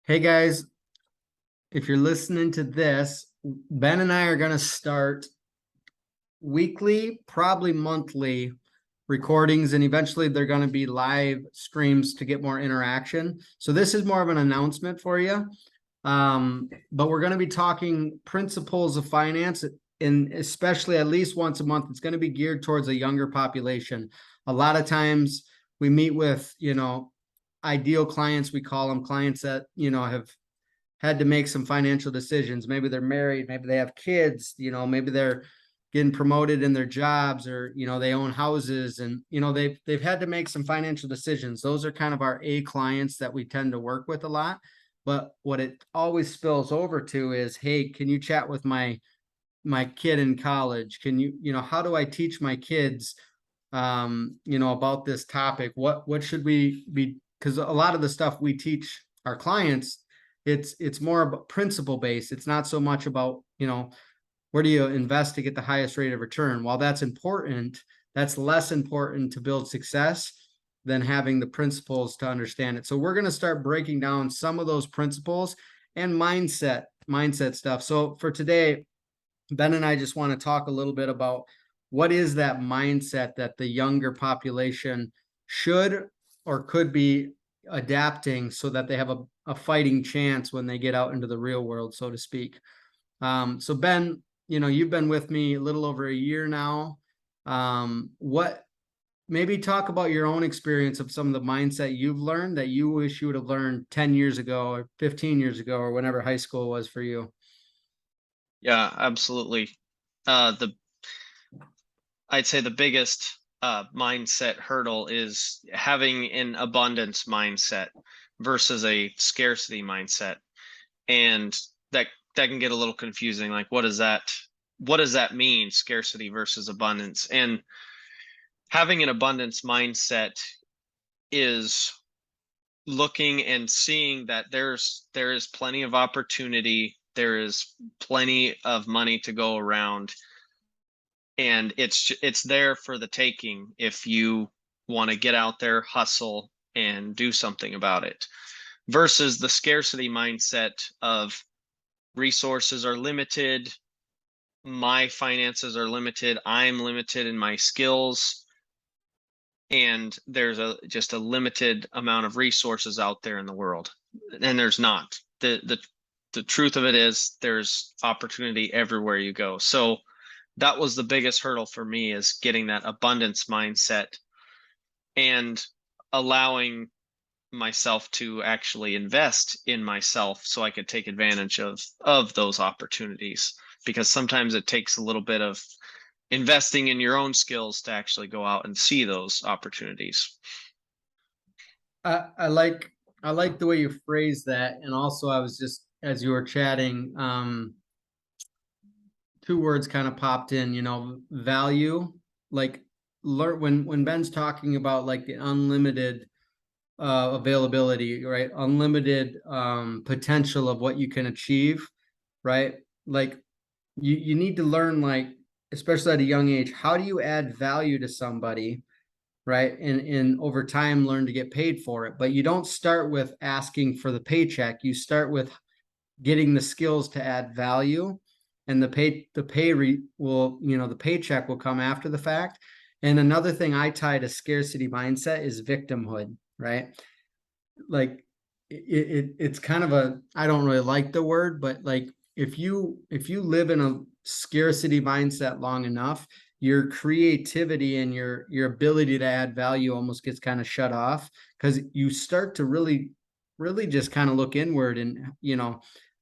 Hey guys, if you're listening to this, Ben and I are going to start weekly, probably monthly recordings, and eventually they're going to be live streams to get more interaction. So this is more of an announcement for you. But we're going to be talking principles of finance, and especially at least once a month. It's going to be geared towards a younger population. A lot of times we meet with, ideal clients. We call them clients that, have had to make some financial decisions. Maybe they're married, maybe they have kids, maybe they're getting promoted in their jobs, or they own houses, and they've had to make some financial decisions. Those are kind of our A clients that we tend to work with a lot. But what it always spills over to is, hey, can you chat with my kid in college? Can you, how do I teach my kids about this topic? What should we be, because a lot of the stuff we teach our clients, it's more about principle based. It's not so much about, where do you invest to get the highest rate of return. While that's important, that's less important to build success than having the principles to understand it. So we're going to start breaking down some of those principles and mindset stuff. So for today, Ben and I just want to talk a little bit about what is that mindset that the younger population should or could be adapting so that they have a fighting chance when they get out into the real world, so to speak. So Ben, you've been with me a little over a year now. What maybe talk about your own experience of some of the mindset you've learned that you wish you would have learned 10 years ago or 15 years ago or whenever high school was for you. Yeah, absolutely. The I'd say the biggest mindset hurdle is having an abundance mindset versus a scarcity mindset. And that can get a little confusing. Like, what does that mean, scarcity versus abundance? And having an abundance mindset is looking and seeing that there is plenty of opportunity, there is plenty of money to go around, and it's there for the taking if you want to get out there, hustle, and do something about it, versus the scarcity mindset of resources are limited, my finances are limited, I'm limited in my skills, and there's just a limited amount of resources out there in the world. And there's not. The truth of it is there's opportunity everywhere you go. So that was the biggest hurdle for me, is getting that abundance mindset and allowing myself to actually invest in myself so I could take advantage of those opportunities, because sometimes it takes a little bit of investing in your own skills to actually go out and see those opportunities. I like the way you phrase that, and also I was just as you were chatting, two words kind of popped in, value. Like learn when Ben's talking about like the unlimited availability, right? Unlimited potential of what you can achieve, right? Like you need to learn, like, especially at a young age, how do you add value to somebody, right? And over time learn to get paid for it. But you don't start with asking for the paycheck. You start with getting the skills to add value, and the paycheck will come after the fact. And another thing I tie to scarcity mindset is victimhood, right? Like it's kind of a, I don't really like the word, but like if you live in a scarcity mindset long enough, your creativity and your ability to add value almost gets kind of shut off, because you start to really just kind of look inward, and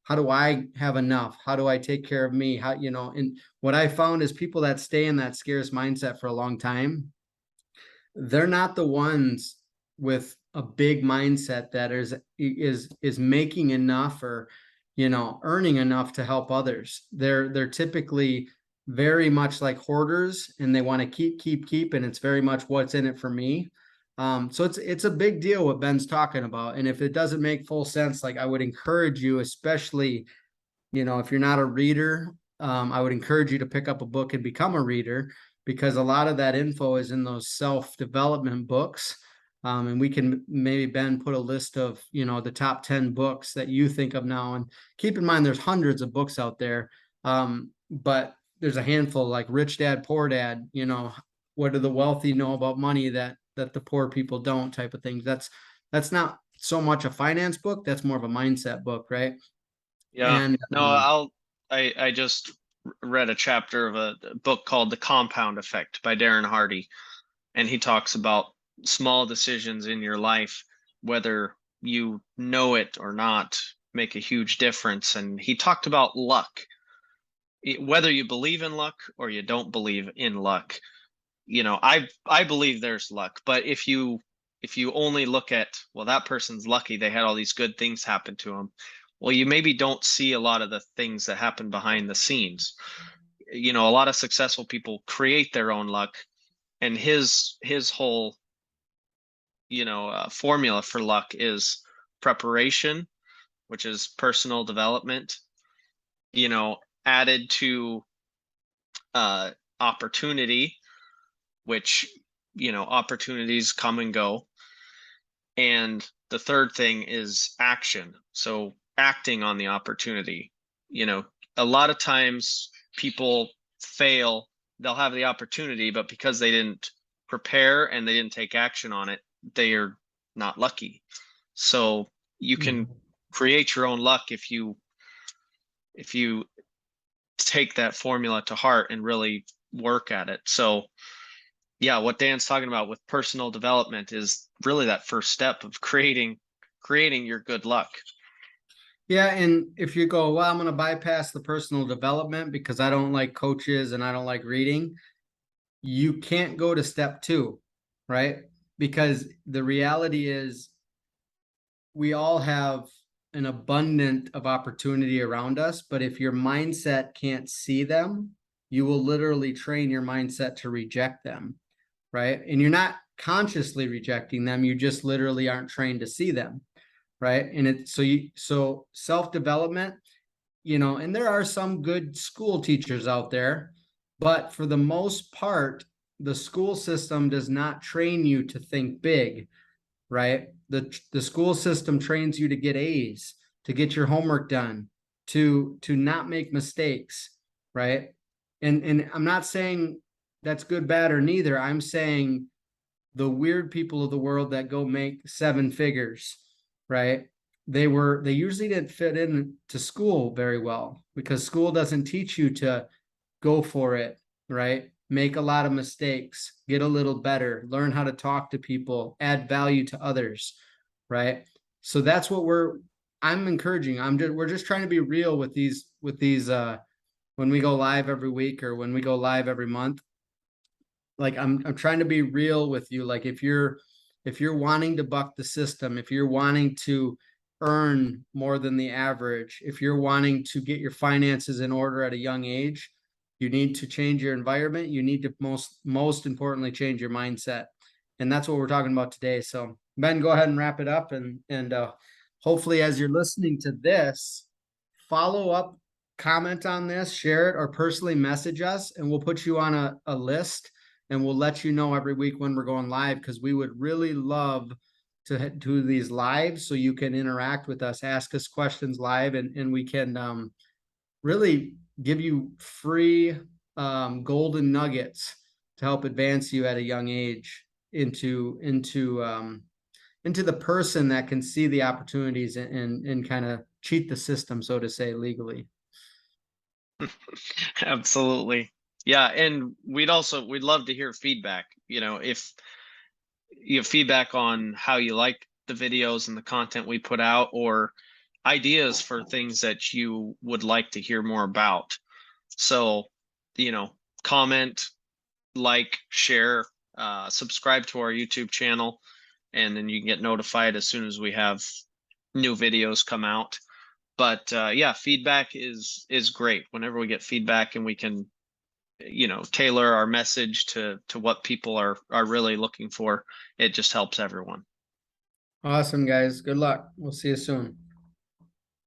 how do I have enough? How do I take care of me? And what I found is people that stay in that scarce mindset for a long time, they're not the ones with a big mindset that is making enough, or earning enough to help others. They're typically very much like hoarders, and they want to keep, and it's very much what's in it for me. So it's a big deal what Ben's talking about. And if it doesn't make full sense, like, I would encourage you, especially if you're not a reader, I would encourage you to pick up a book and become a reader, because a lot of that info is in those self-development books. And we can maybe, Ben, put a list of, the top 10 books that you think of now. And keep in mind, there's hundreds of books out there. But there's a handful like Rich Dad, Poor Dad, what do the wealthy know about money that the poor people don't, type of things. That's not so much a finance book. That's more of a mindset book, right? Yeah. And No, I just read a chapter of a book called The Compound Effect by Darren Hardy, and he talks about small decisions in your life, whether you know it or not, make a huge difference. And he talked about luck. Whether you believe in luck or you don't believe in luck, I believe there's luck. But if you only look at, well, that person's lucky, they had all these good things happen to them, well, you maybe don't see a lot of the things that happen behind the scenes. A lot of successful people create their own luck, and his whole formula for luck is preparation, which is personal development, added to opportunity, which opportunities come and go, and the third thing is action, so acting on the opportunity. A lot of times people fail. They'll have the opportunity, but because they didn't prepare and they didn't take action on it, they are not lucky. So you can create your own luck if you take that formula to heart and really work at it. So yeah, what Dan's talking about with personal development is really that first step of creating your good luck. yeah, and if you go, well, I'm going to bypass the personal development because I don't like coaches and I don't like reading, you can't go to step 2, right? Because the reality is we all have an abundance of opportunity around us, but if your mindset can't see them, you will literally train your mindset to reject them, right? And you're not consciously rejecting them, you just literally aren't trained to see them, right? And so self-development, and there are some good school teachers out there, but for the most part, the school system does not train you to think big, right? The school system trains you to get A's, to get your homework done, to not make mistakes, right? And I'm not saying that's good, bad, or neither. I'm saying the weird people of the world that go make 7 figures, right? They usually didn't fit into school very well because school doesn't teach you to go for it, right? Make a lot of mistakes, get a little better, learn how to talk to people, add value to others, right? So that's what I'm encouraging. We're just trying to be real with these when we go live every week or when we go live every month. Like I'm trying to be real with you. Like if you're wanting to buck the system, if you're wanting to earn more than the average, if you're wanting to get your finances in order at a young age, you need to change your environment. You need to most importantly change your mindset. And that's what we're talking about today. So Ben, go ahead and wrap it up, and hopefully as you're listening to this, follow up, comment on this, share it, or personally message us, and we'll put you on a list, and we'll let you know every week when we're going live, because we would really love to do these live so you can interact with us, ask us questions live, and we can really give you free golden nuggets to help advance you at a young age into the person that can see the opportunities and kind of cheat the system, so to say, legally. Absolutely. Yeah, and we'd love to hear feedback. If you have feedback on how you like the videos and the content we put out, or ideas for things that you would like to hear more about. So, comment, like, share, subscribe to our YouTube channel, and then you can get notified as soon as we have new videos come out. But yeah, feedback is great. Whenever we get feedback and we can tailor our message to what people are really looking for, it just helps everyone. Awesome, guys. Good luck. We'll see you soon.